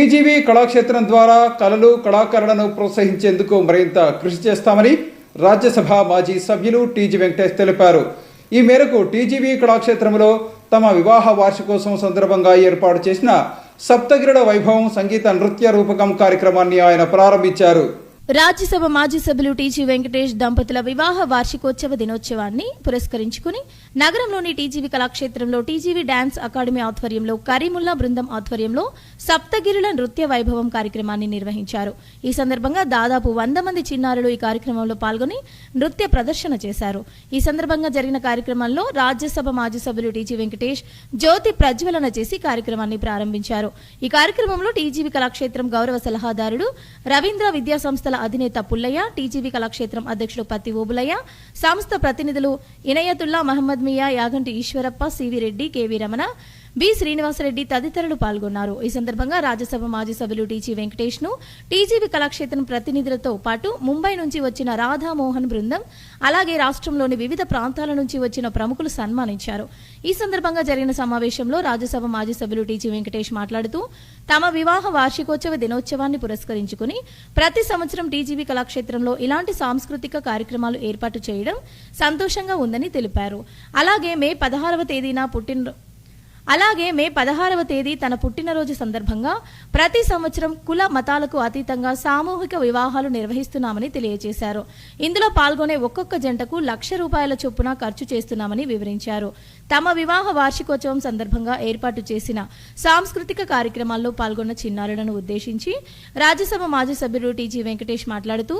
TGV Kalakshetram ద్వారా కళలు కళాకారులను ప్రోత్సహించేందుకు మరింత కృషి చేస్తామని రాజ్యసభ మాజీ సభ్యులు టీజీ వెంకటేష్ తెలిపారు. ఈ మేరకు టీజీవీ కళాక్షేత్రంలో తమ వివాహ వార్షికోత్సవం సందర్భంగా ఏర్పాటు చేసిన సప్తగిరుల వైభవం సంగీత నృత్య రూపకం కార్యక్రమాన్ని ఆయన ప్రారంభించారు. రాజ్యసభ మాజీ సభ్యులు టీజీ వెంకటేష్ దంపతుల వివాహ వార్షికోత్సవ దినోత్సవాన్ని పురస్కరించుకుని నగరంలోని టీజీవీ కళాక్షేత్రంలో టీజీవీ డాన్స్ అకాడమీ ఆధ్వర్యంలో కరీముల్లా బృందం ఆధ్వర్యంలో సప్తగిరుల నృత్య వైభవం కార్యక్రమాన్ని నిర్వహించారు. ఈ సందర్భంగా దాదాపు 100 మంది చిన్నారులు ఈ కార్యక్రమంలో పాల్గొని నృత్య ప్రదర్శన చేశారు. ఈ సందర్భంగా జరిగిన కార్యక్రమంలో రాజ్యసభ మాజీ సభ్యులు టీజీ వెంకటేష్ జ్యోతి ప్రజ్వలన చేసి కార్యక్రమాన్ని ప్రారంభించారు. ఈ కార్యక్రమంలో టీజీవీ కళాక్షేత్రం గౌరవ సలహాదారుడు రవీంద్ర విద్యా సంస్థ అధినేత పుల్లయ్య, టీజీవీ కళాక్షేత్రం అధ్యక్షుడు పత్తి ఓబులయ్య, సంస్థ ప్రతినిధులు Inayatullah, Mohammed Miya, Yaganti Eshwarappa, CV Reddy, KV Ramana, B Srinivasareddy తదితరులు పాల్గొన్నారు. ఈ సందర్భంగా రాజ్యసభ మాజీ సభ్యులు టీజీ వెంకటేష్ ను టీజీవీ కళాక్షేత్రం ప్రతినిధులతో పాటు ముంబై నుంచి వచ్చిన రాధామోహన్ బృందం, అలాగే రాష్ట్రంలోని వివిధ ప్రాంతాల నుంచి వచ్చిన ప్రముఖులు సన్మానించారు. ఈ సందర్భంగా జరిగిన సమావేశంలో రాజ్యసభ మాజీ సభ్యులు టీజీ వెంకటేష్ మాట్లాడుతూ తమ వివాహ వార్షికోత్సవ దినోత్సవాన్ని పురస్కరించుకుని ప్రతి సంవత్సరం టీజీవీ కళాక్షేత్రంలో ఇలాంటి సాంస్కృతిక కార్యక్రమాలు ఏర్పాటు చేయడం సంతోషంగా ఉందని తెలిపారు. అలాగే మే 16వ తేదీ తన పుట్టినరోజు సందర్భంగా ప్రతి సంవత్సరం కుల మతాలకు అతీతంగా సామూహిక వివాహాలు నిర్వహిస్తున్నామని తెలియజేశారు. ఇందులో పాల్గొనే ఒక్కొక్క జంటకు ₹1,00,000 చొప్పున ఖర్చు చేస్తున్నామని వివరించారు. తమ వివాహ వార్షికోత్సవం సందర్భంగా ఏర్పాటు చేసిన సాంస్కృతిక కార్యక్రమాల్లో పాల్గొన్న చిన్నారులను ఉద్దేశించి రాజ్యసభ మాజీ సభ్యుడు టీజీ వెంకటేష్ మాట్లాడుతూ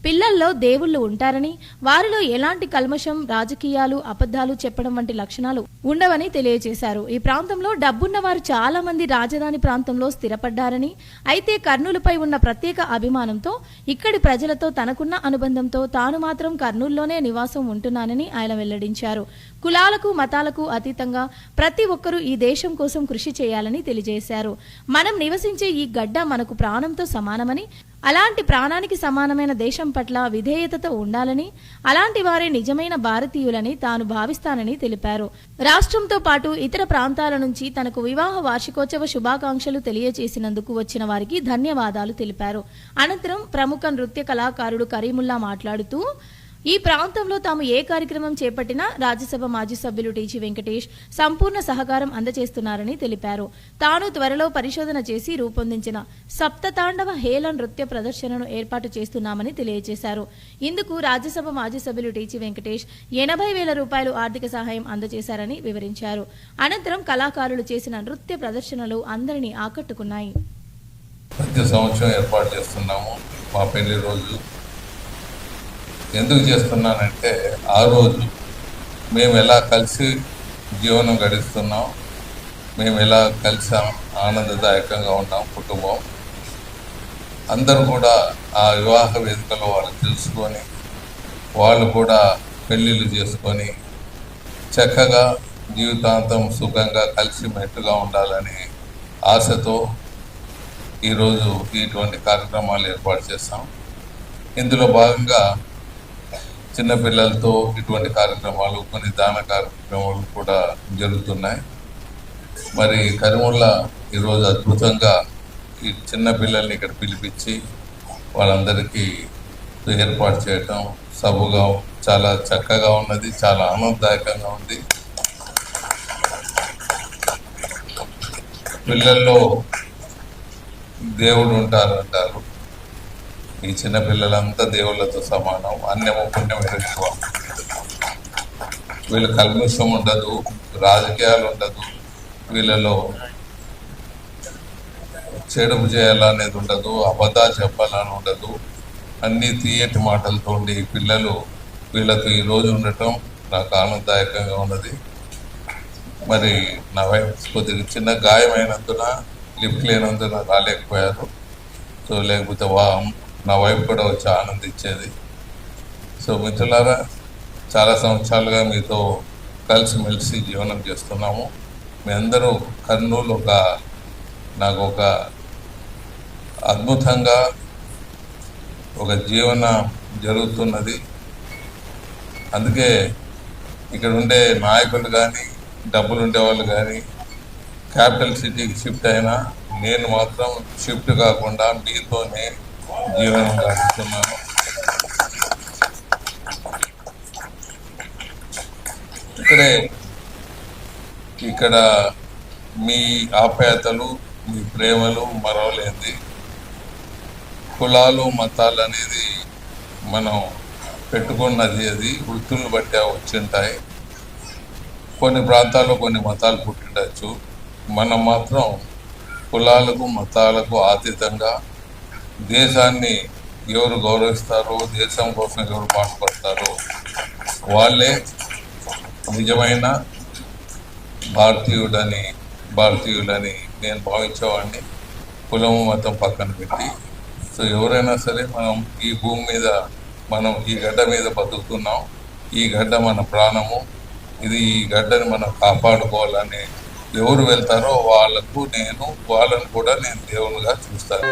పిల్లల్లో దేవుళ్లు ఉంటారని, వారిలో ఎలాంటి కల్మషం, రాజకీయాలు, అబద్ధాలు చెప్పడం వంటి లక్షణాలు ఉండవని తెలియజేశారు. ఈ ప్రాంతంలో డబ్బున్న వారు చాలా మంది రాజధాని ప్రాంతంలో స్థిరపడ్డారని, అయితే కర్నూలుపై ఉన్న ప్రత్యేక అభిమానంతో ఇక్కడి ప్రజలతో తనకున్న అనుబంధంతో తాను మాత్రం కర్నూలులోనే నివాసం ఉంటున్నానని ఆయన వెల్లడించారు. కులాలకు మతాలకు అతీతంగా ప్రతి ఒక్కరూ ఈ దేశం కోసం కృషి చేయాలని తెలియజేశారు. మనం నివసించే ఈ గడ్డ మనకు ప్రాణంతో సమానమని, అలాంటి ప్రాణానికి సమానమైన దేశం పట్ల విధేయతతో ఉండాలని, అలాంటి వారే నిజమైన భారతీయులని తాను భావిస్తానని తెలిపారు. రాష్ట్రంతో పాటు ఇతర ప్రాంతాల నుంచి తనకు వివాహ వార్షికోత్సవ శుభాకాంక్షలు తెలియజేసినందుకు వచ్చిన వారికి ధన్యవాదాలు తెలిపారు. అనంతరం ప్రముఖ నృత్య కళాకారుడు కరీముల్లా మాట్లాడుతూ ఈ ప్రాంతంలో తాము ఏ కార్యక్రమం చేపట్టినా రాజ్యసభ మాజీ సభ్యులు టీజీ వెంకటేష్ సంపూర్ణ సహకారం అందజేస్తున్నారని తెలిపారు. తాను త్వరలో పరిశోధన చేసి రూపొందించిన సప్తతాండవ హేళ నృత్య ప్రదర్శనను ఏర్పాటు చేస్తున్నామని తెలియజేశారు. ఇందుకు రాజ్యసభ మాజీ సభ్యులు టీజీ వెంకటేష్ ₹80,000 ఆర్థిక సహాయం అందజేశారని వివరించారు. అనంతరం కళాకారులు చేసిన నృత్య ప్రదర్శనలు అందరినీ ఆకట్టుకున్నాయి. ప్రతి సంవత్సరం ఏర్పాటు చేస్తున్నాము. మా పెళ్లి రోజు ఎందుకు చేస్తున్నానంటే, ఆ రోజు మేము ఎలా కలిసి జీవనం గడుస్తున్నాం, మేము ఎలా కలిసి ఆనందదాయకంగా ఉన్నాం, కుటుంబం అందరూ కూడా ఆ వివాహ వేదికలో వాళ్ళు తెలుసుకొని వాళ్ళు కూడా పెళ్ళిళ్ళు చేసుకొని చక్కగా జీవితాంతం సుఖంగా కలిసిమెట్టుగా ఉండాలని ఆశతో ఈరోజు ఇటువంటి కార్యక్రమాలు ఏర్పాటు చేస్తాం. ఇందులో భాగంగా చిన్నపిల్లలతో ఇటువంటి కార్యక్రమాలు, కొన్ని దాన కార్యక్రమాలు కూడా జరుగుతున్నాయి. మరి కరీముల్లా ఈరోజు అద్భుతంగా ఈ చిన్నపిల్లల్ని ఇక్కడ పిలిపించి వాళ్ళందరికీ ఏర్పాటు చేయటం సబుగా చాలా చక్కగా ఉన్నది, చాలా ఆనందదాయకంగా ఉంది. పిల్లల్లో దేవుడు అంటారు. ఈ చిన్నపిల్లలంతా దేవుళ్ళతో సమానం, అన్యము పుణ్యం ఎక్కువ. వీళ్ళ కల్మషం ఉండదు, రాజకీయాలు ఉండదు, వీళ్ళలో చెడుపు చేయాలనేది ఉండదు, అబద్ధాలు చెప్పాలని ఉండదు. అన్ని తీయటి మాటలతో ఉండి పిల్లలు వీళ్ళతో ఈరోజు ఉండటం నాకు ఆనందదాయకంగా ఉన్నది. మరి నా వైఫ్ కొద్దిగా చిన్న గాయమైనందున, లిఫ్ట్ లేనందున రాలేకపోయారు. సో లేకపోతే నా వైఫ్ కూడా వచ్చి ఆనందించేది. సో మిత్రులారా, చాలా సంవత్సరాలుగా మీతో కలిసిమెలిసి జీవనం చేస్తున్నాము. మీ అందరూ కర్నూలు నాకు ఒక అద్భుతంగా ఒక జీవనం జరుగుతున్నది. అందుకే ఇక్కడ ఉండే నాయకులు కానీ, డబ్బులు ఉండేవాళ్ళు కానీ క్యాపిటల్ సిటీకి షిఫ్ట్ అయినా నేను మాత్రం షిఫ్ట్ కాకుండా మీతోనే జీవనం గడుపుతున్నాను. ఇక్కడ మీ ఆప్యాయతలు, మీ ప్రేమలు మరవలేంది. కులాలు మతాలు అనేది మనం పెట్టుకున్నది, అది వృత్తులను బట్టి వచ్చింటాయి. కొన్ని ప్రాంతాల్లో కొన్ని మతాలు పుట్టిండొచ్చు. మనం మాత్రం కులాలకు మతాలకు అతీతంగా దేశాన్ని ఎవరు గౌరవిస్తారో, దేశం కోసం ఎవరు పాటుపడతారో వాళ్ళే నిజమైన భారతీయులని నేను భావించేవాడిని, కులము మతం పక్కన పెట్టి. సో ఎవరైనా సరే మనం ఈ భూమి మీద, మనం ఈ గడ్డ మీద బతుకుతున్నాం, ఈ గడ్డ మన ప్రాణము, ఈ గడ్డని మనం కాపాడుకోవాలని ఎవరు వెళ్తారో వాళ్ళను కూడా నేను దేవునిగా చూస్తాను.